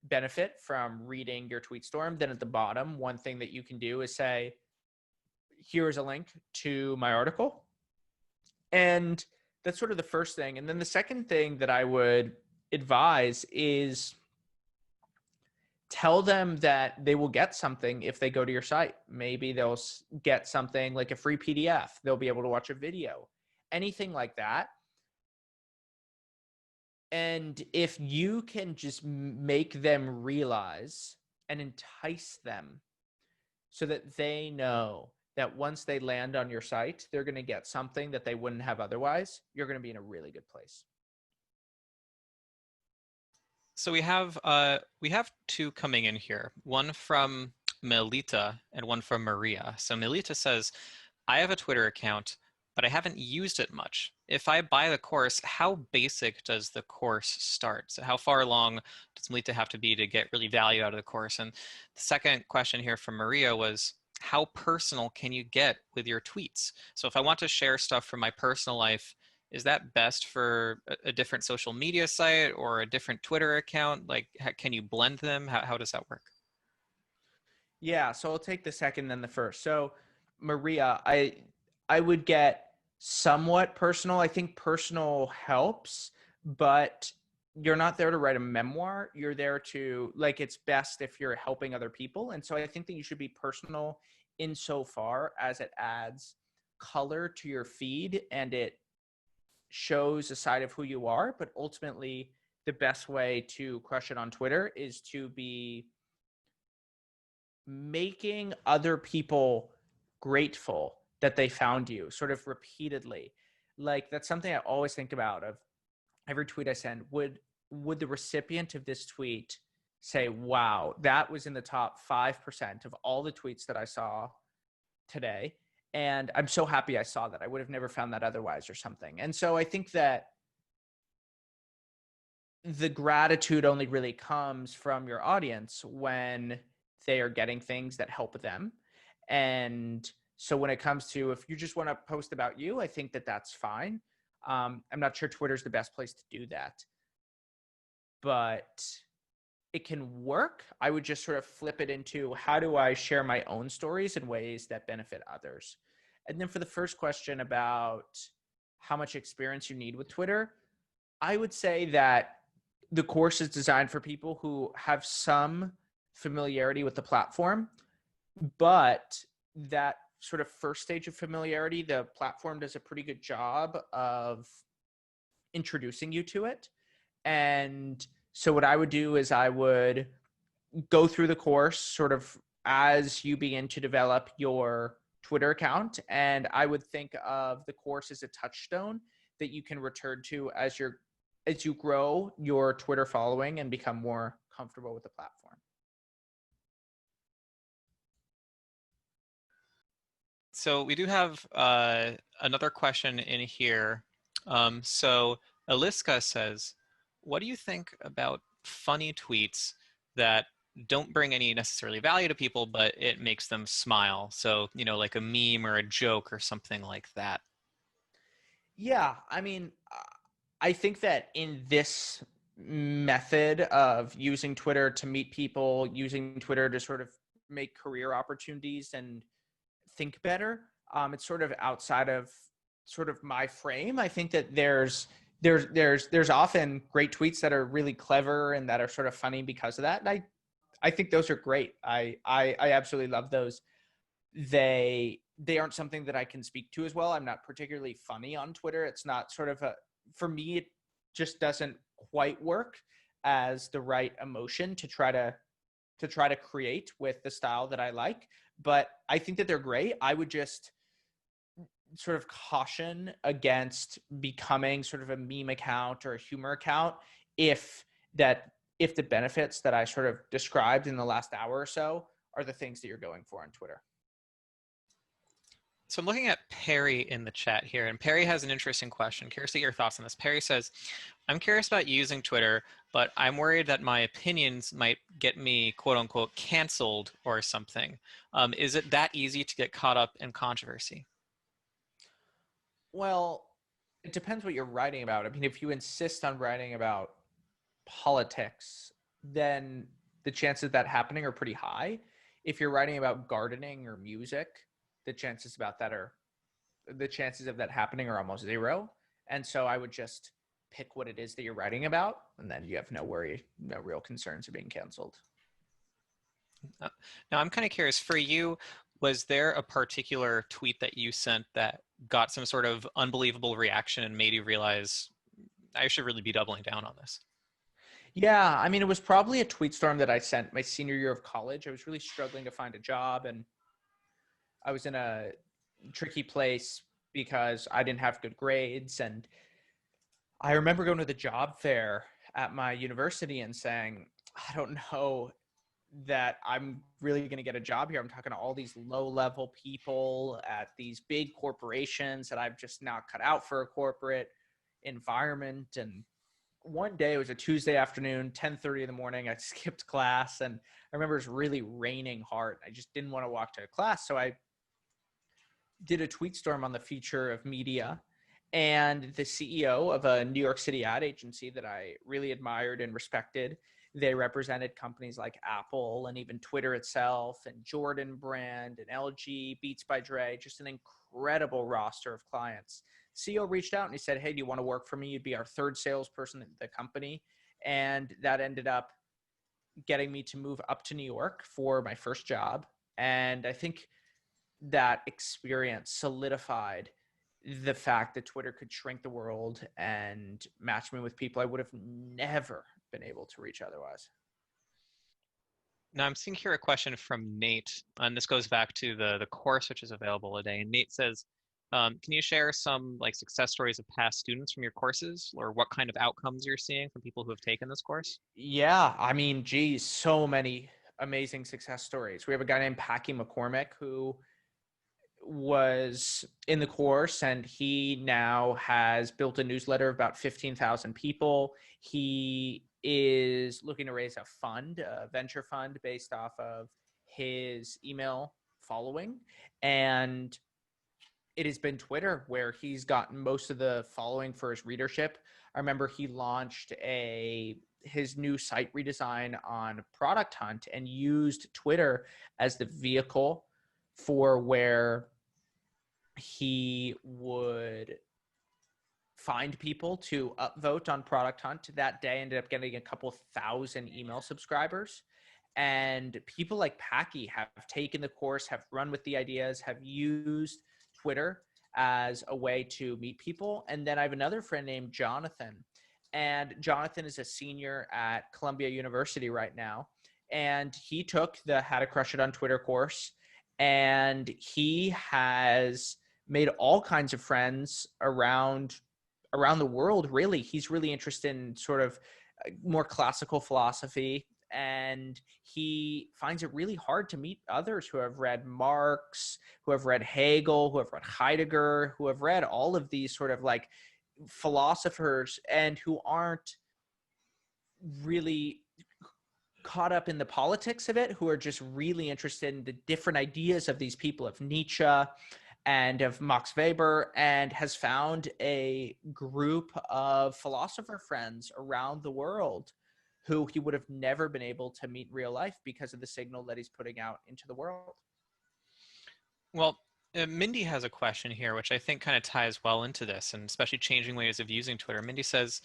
benefit from reading your tweet storm, then at the bottom, one thing that you can do is say, here's a link to my article. And that's sort of the first thing. And then the second thing that I would advise is tell them that they will get something if they go to your site. Maybe they'll get something like a free PDF. They'll be able to watch a video, anything like that. And if you can just make them realize and entice them so that they know that once they land on your site, they're going to get something that they wouldn't have otherwise, you're going to be in a really good place. So we have two coming in here, one from Melita and one from Maria. So Melita says, I have a Twitter account, but I haven't used it much. If I buy the course, how basic does the course start? So how far along does Melita have to be to get really value out of the course? And the second question here from Maria was, how personal can you get with your tweets? So if I want to share stuff from my personal life, is that best for a different social media site or a different Twitter account? Like, can you blend them? How does that work? Yeah, so I'll take the second then the first. So Maria, I would get somewhat personal. I think personal helps, but you're not there to write a memoir. You're there to, like, it's best if you're helping other people. And so I think that you should be personal insofar as it adds color to your feed and it shows a side of who you are. But ultimately, the best way to crush it on Twitter is to be making other people grateful that they found you sort of repeatedly. Like that's something I always think about of every tweet I send. Would the recipient of this tweet say, wow, that was in the top 5% of all the tweets that I saw today. And I'm so happy I saw that. I would have never found that otherwise or something. And so I think that the gratitude only really comes from your audience when they are getting things that help them. And so when it comes to if you just want to post about you, I think that that's fine. I'm not sure Twitter's the best place to do that, but it can work. I would just sort of flip it into how do I share my own stories in ways that benefit others? And then for the first question about how much experience you need with Twitter, I would say that the course is designed for people who have some familiarity with the platform, but that sort of first stage of familiarity, the platform does a pretty good job of introducing you to it. And so what I would do is I would go through the course sort of as you begin to develop your Twitter account. And I would think of the course as a touchstone that you can return to as you grow your Twitter following and become more comfortable with the platform. So we do have another question in here. So Aliska says, what do you think about funny tweets that don't bring any necessarily value to people, but it makes them smile. So, like a meme or a joke or something like that. Yeah, I mean, I think that in this method of using Twitter to meet people, using Twitter to sort of make career opportunities and think better, it's sort of outside of sort of my frame. I think that there's often great tweets that are really clever and that are sort of funny because of that. And I think those are great. I absolutely love those. They aren't something that I can speak to as well. I'm not particularly funny on Twitter. It's not sort of a, for me it just doesn't quite work as the right emotion to try to create with the style that I like. But I think that they're great. I would just sort of caution against becoming sort of a meme account or a humor account if that if the benefits that I sort of described in the last hour or so are the things that you're going for on Twitter. So I'm looking at Perry in the chat here, and Perry has an interesting question. Curious to get your thoughts on this. Perry says, I'm curious about using Twitter, but I'm worried that my opinions might get me, quote unquote, canceled or something. Is it that easy to get caught up in controversy? Well, it depends what you're writing about. I mean, if you insist on writing about politics, then the chances of that happening are pretty high. If you're writing about gardening or music, the chances about that are the chances of that happening are almost zero. And so I would just pick what it is that you're writing about, and then you have no worry, no real concerns of being canceled. Uh, Now, I'm kind of curious for you, was there a particular tweet that you sent that got some sort of unbelievable reaction and made you realize I should really be doubling down on this? Yeah, I mean, it was probably a tweet storm that I sent my senior year of college. I was really struggling to find a job, and I was in a tricky place because I didn't have good grades. And I remember going to the job fair at my university and saying, I don't know that I'm really going to get a job here. I'm talking to all these low level people at these big corporations that I've just not cut out for a corporate environment. And one day, it was a Tuesday afternoon, 10:30 in the morning. I skipped class, and I remember it was really raining hard. I just didn't want to walk to class. So I did a tweet storm on the future of media, and the CEO of a New York City ad agency that I really admired and respected. They represented companies like Apple and even Twitter itself, and Jordan Brand and LG, Beats by Dre, just an incredible roster of clients. CEO reached out and he said, "Hey, do you want to work for me? You'd be our third salesperson at the company." And that ended up getting me to move up to New York for my first job. And I think that experience solidified the fact that Twitter could shrink the world and match me with people I would have never been able to reach otherwise. Now I'm seeing here a question from Nate, and this goes back to the course which is available today. And Nate says, can you share some like success stories of past students from your courses, or what kind of outcomes you're seeing from people who have taken this course? Yeah, I mean, geez, so many amazing success stories. We have a guy named Packy McCormick who was in the course, and he now has built a newsletter of about 15,000 people. He is looking to raise a fund, a venture fund based off of his email following. And it has been Twitter where he's gotten most of the following for his readership. I remember he launched his new site redesign on Product Hunt and used Twitter as the vehicle for where he would find people to upvote on Product Hunt. That day ended up getting a couple thousand email subscribers. And people like Packy have taken the course, have run with the ideas, have used Twitter as a way to meet people. And then I have another friend named Jonathan. And Jonathan is a senior at Columbia University right now. And he took the How to Crush It on Twitter course. And he has made all kinds of friends around the world. Really, he's really interested in sort of more classical philosophy, and he finds it really hard to meet others who have read Marx, who have read Hegel, who have read Heidegger, who have read all of these sort of like philosophers, and who aren't really caught up in the politics of it, who are just really interested in the different ideas of these people, of Nietzsche and of Max Weber, and has found a group of philosopher friends around the world who he would have never been able to meet in real life because of the signal that he's putting out into the world. Well, Mindy has a question here, which I think kind of ties well into this, and especially changing ways of using Twitter. Mindy says,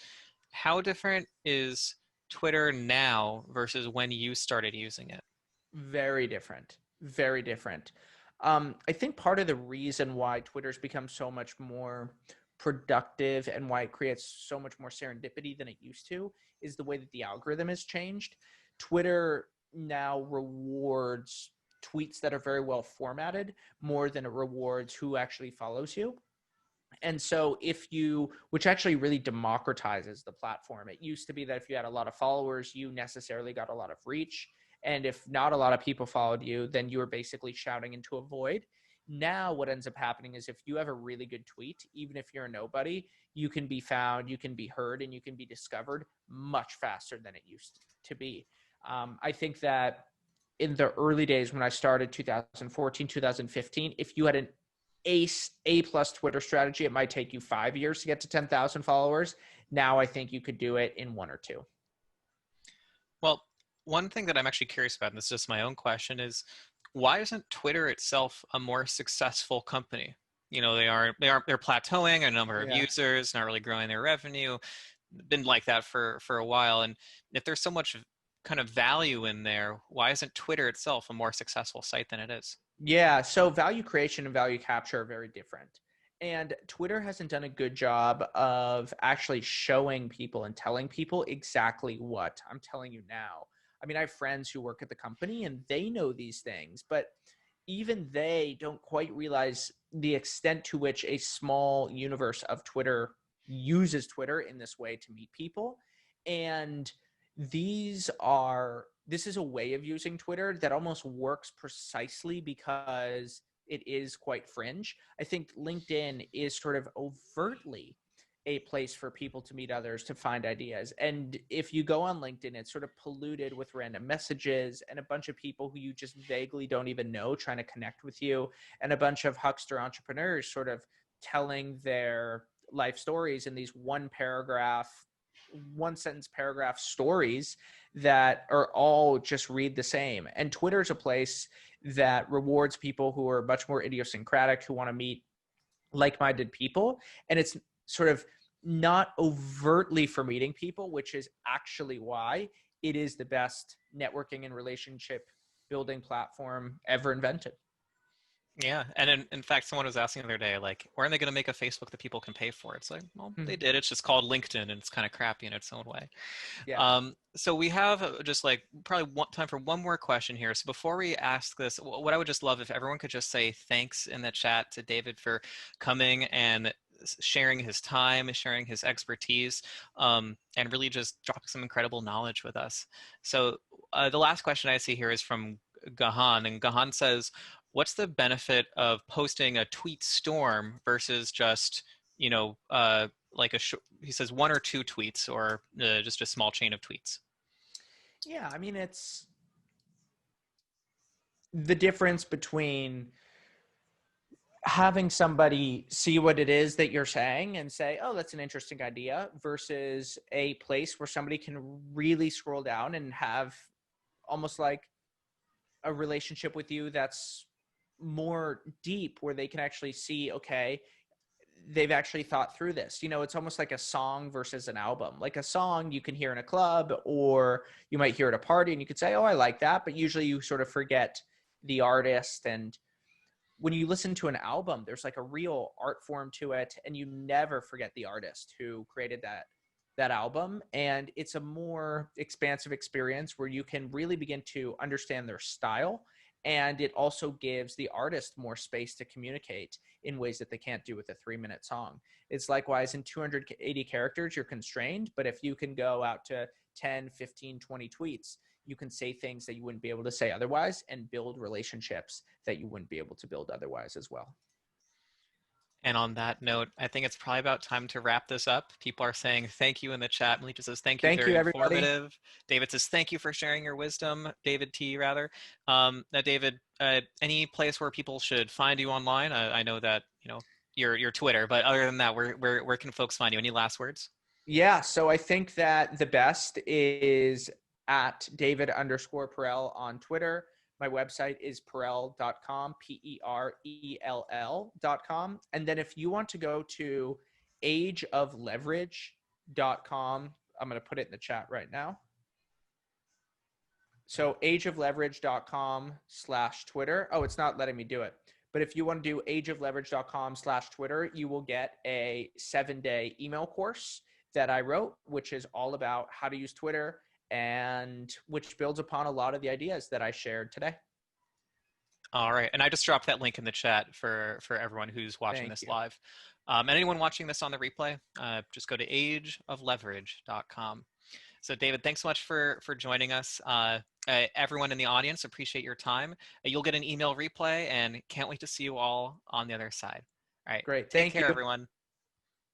how different is Twitter now versus when you started using it? Very different. Very different. I think part of the reason why Twitter's become so much more productive and why it creates so much more serendipity than it used to is the way that the algorithm has changed. Twitter now rewards tweets that are very well formatted more than it rewards who actually follows you. And so if you, which actually really democratizes the platform. It used to be that if you had a lot of followers, you necessarily got a lot of reach. And if not a lot of people followed you, then you were basically shouting into a void. Now what ends up happening is if you have a really good tweet, even if you're a nobody, you can be found, you can be heard, and you can be discovered much faster than it used to be. I think that in the early days when I started 2014, 2015, if you had an A plus Twitter strategy, it might take you 5 years to get to 10,000 followers. Now I think you could do it in 1 or 2. Well, one thing that I'm actually curious about, and this is just my own question, is why isn't Twitter itself a more successful company? You know, they're plateauing a number of Yeah. users, not really growing their revenue, been like that for a while. And if there's so much kind of value in there, why isn't Twitter itself a more successful site than it is? Yeah. So value creation and value capture are very different. And Twitter hasn't done a good job of actually showing people and telling people exactly what I'm telling you now. I mean, I have friends who work at the company and they know these things, but even they don't quite realize the extent to which a small universe of Twitter uses Twitter in this way to meet people. And this is a way of using Twitter that almost works precisely because it is quite fringe. I think LinkedIn is sort of overtly a place for people to meet others, to find ideas. And if you go on LinkedIn, it's sort of polluted with random messages and a bunch of people who you just vaguely don't even know trying to connect with you, and a bunch of huckster entrepreneurs sort of telling their life stories in these one sentence paragraph stories that are all just read the same. And Twitter's a place that rewards people who are much more idiosyncratic, who want to meet like-minded people. And it's sort of not overtly for meeting people, which is actually why it is the best networking and relationship building platform ever invented. Yeah, and in fact, someone was asking the other day, like, when are they going to make a Facebook that people can pay for? It's like, well, Hmm. they did. It's just called LinkedIn, and it's kind of crappy in its own way. Yeah. So we have just like probably time for one more question here. So before we ask this, what I would just love if everyone could just say thanks in the chat to David for coming and sharing his time, sharing his expertise, and really just dropping some incredible knowledge with us. So the last question I see here is from Gahan, and Gahan says, what's the benefit of posting a tweet storm versus just, you know, like he says 1 or 2 tweets or just a small chain of tweets? Yeah. I mean, it's the difference between having somebody see what it is that you're saying and say, oh, that's an interesting idea, versus a place where somebody can really scroll down and have almost like a relationship with you that's more deep, where they can actually see, okay, they've actually thought through this. You know, it's almost like a song versus an album. Like a song you can hear in a club, or you might hear at a party and you could say, oh, I like that. But usually you sort of forget the artist. And when you listen to an album, there's like a real art form to it, and you never forget the artist who created that album. And it's a more expansive experience where you can really begin to understand their style, and it also gives the artist more space to communicate in ways that they can't do with a 3-minute song. It's likewise in 280 characters, you're constrained, but if you can go out to 10, 15, 20 tweets, you can say things that you wouldn't be able to say otherwise, and build relationships that you wouldn't be able to build otherwise as well. And on that note, I think it's probably about time to wrap this up. People are saying thank you in the chat. Malika says thank you, Thank very you, everybody. informative. David says thank you for sharing your wisdom. David T, rather. Now, David, any place where people should find you online? I know that your Twitter, but other than that, where can folks find you? Any last words? Yeah, so I think that the best is at David_Perell on Twitter. My website is perell.com, Perell.com. And then if you want to go to ageofleverage.com, I'm going to put it in the chat right now. So ageofleverage.com/Twitter. Oh, it's not letting me do it. But if you want to do ageofleverage.com/Twitter, you will get a 7-day email course that I wrote, which is all about how to use Twitter and which builds upon a lot of the ideas that I shared today. All right, and I just dropped that link in the chat for everyone who's watching Thank this you. live. And anyone watching this on the replay, just go to ageofleverage.com. So, David, thanks so much for joining us. Everyone in the audience, appreciate your time. You'll get an email replay, and can't wait to see you all on the other side. All right, Great. take Thank care, you. everyone.